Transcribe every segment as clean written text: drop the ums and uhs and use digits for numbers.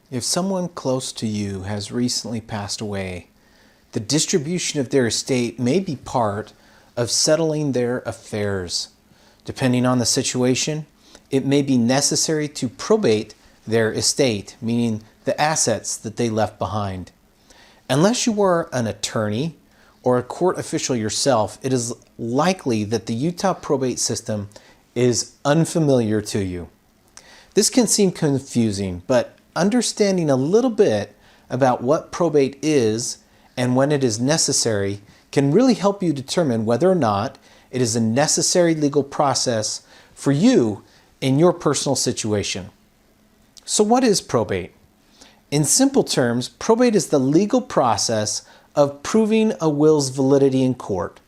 If someone close to you has recently passed away, the distribution of their estate may be part of settling their affairs. Depending on the situation, it may be necessary to probate their estate, meaning the assets that they left behind. Unless you are an attorney or a court official yourself, it is likely that the Utah probate system is unfamiliar to you. This can seem confusing, but understanding a little bit about what probate is and when it is necessary can really help you determine whether or not it is a necessary legal process for you in your personal situation. So what is probate? In simple terms, probate is the legal process of proving a will's validity in court.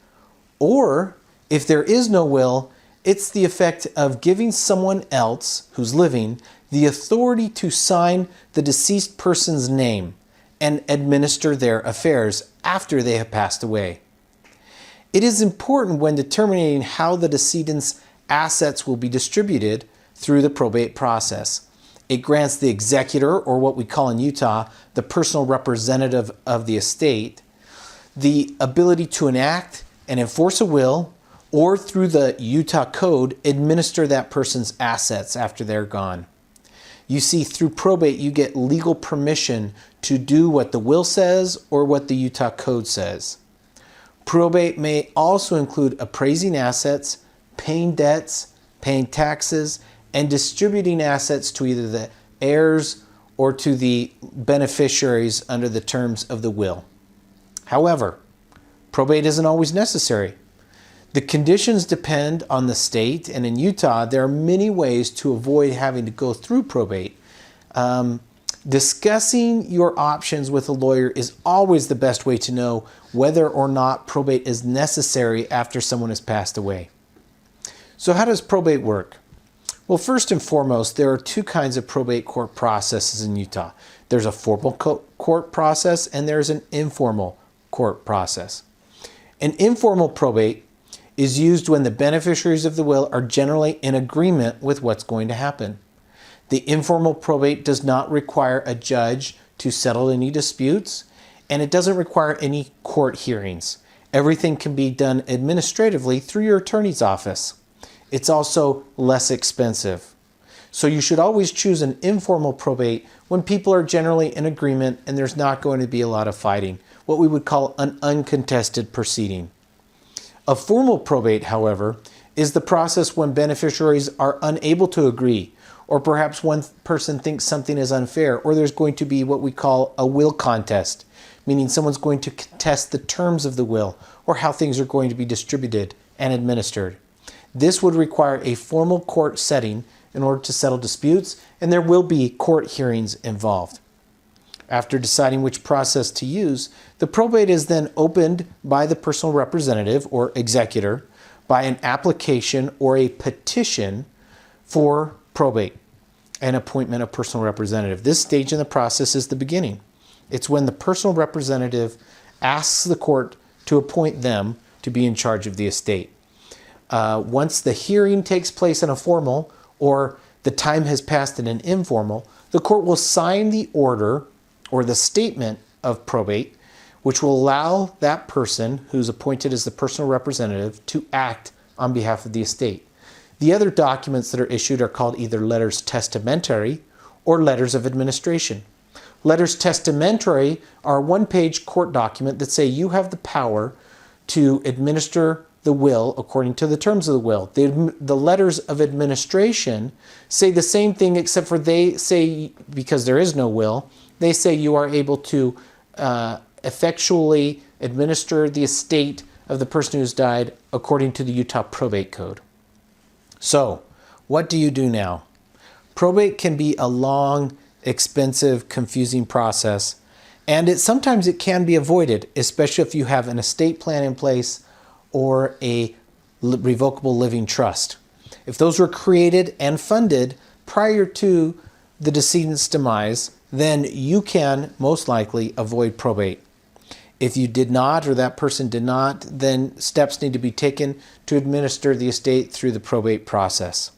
Or, if there is no will, it's the effect of giving someone else who's living the authority to sign the deceased person's name and administer their affairs after they have passed away. It is important when determining how the decedent's assets will be distributed through the probate process. It grants the executor, or what we call in Utah, the personal representative of the estate, the ability to enact and enforce a will, or through the Utah Code, administer that person's assets after they're gone. You see, through probate, you get legal permission to do what the will says or what the Utah Code says. Probate may also include appraising assets, paying debts, paying taxes, and distributing assets to either the heirs or to the beneficiaries under the terms of the will. However, probate isn't always necessary. The conditions depend on the state, and in Utah, there are many ways to avoid having to go through probate. Discussing your options with a lawyer is always the best way to know whether or not probate is necessary after someone has passed away. So how does probate work? Well, first and foremost, there are two kinds of probate court processes in Utah. There's a formal court process and there's an informal court process. An informal probate is used when the beneficiaries of the will are generally in agreement with what's going to happen. The informal probate does not require a judge to settle any disputes, and it doesn't require any court hearings. Everything can be done administratively through your attorney's office. It's also less expensive. So you should always choose an informal probate when people are generally in agreement and there's not going to be a lot of fighting, what we would call an uncontested proceeding. A formal probate, however, is the process when beneficiaries are unable to agree, or perhaps one person thinks something is unfair, or there's going to be what we call a will contest, meaning someone's going to contest the terms of the will or how things are going to be distributed and administered. This would require a formal court setting in order to settle disputes, and there will be court hearings involved. After deciding which process to use, the probate is then opened by the personal representative or executor by an application or a petition for probate and appointment of personal representative. This stage in the process is the beginning. It's when the personal representative asks the court to appoint them to be in charge of the estate. Once the hearing takes place in a formal or the time has passed in an informal, the court will sign the order or the statement of probate, which will allow that person who's appointed as the personal representative to act on behalf of the estate. The other documents that are issued are called either letters testamentary or letters of administration. Letters testamentary are a one-page court document that say you have the power to administer the will according to the terms of the will. The letters of administration say the same thing, except for they say, because there is no will, they say you are able to effectually administer the estate of the person who's died according to the Utah Probate Code. So, what do you do now? Probate can be a long, expensive, confusing process, and sometimes it can be avoided, especially if you have an estate plan in place or a revocable living trust. If those were created and funded prior to the decedent's demise, then you can most likely avoid probate. If you did not, or that person did not, then steps need to be taken to administer the estate through the probate process.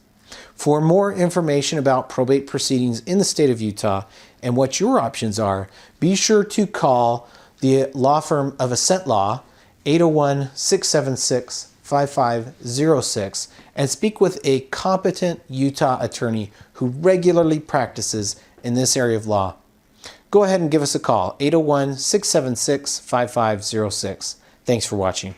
For more information about probate proceedings in the state of Utah and what your options are, be sure to call the law firm of Ascent Law, 801-676-5506, and speak with a competent Utah attorney who regularly practices in this area of law. Go ahead and give us a call, 801-676-5506. Thanks for watching.